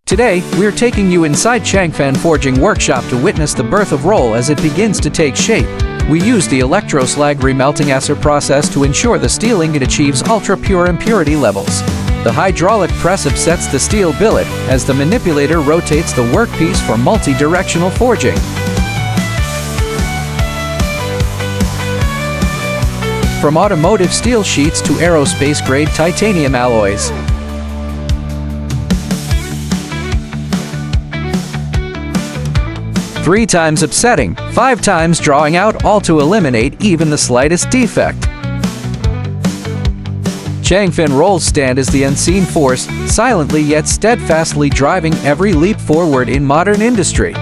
Today, we're taking you inside Changfan Forging Workshop to witness the birth of roll as it begins to take shape. We use the electroslag remelting acer process to ensure the steel ingot achieves ultra-pure impurity levels. The hydraulic press upsets the steel billet as the manipulator rotates the workpiece for multi-directional forging. From automotive steel sheets to aerospace-grade titanium alloys. Three times upsetting, 5 times drawing out, all to eliminate even the slightest defect. Changfan Roll's stand is the unseen force, silently yet steadfastly driving every leap forward in modern industry.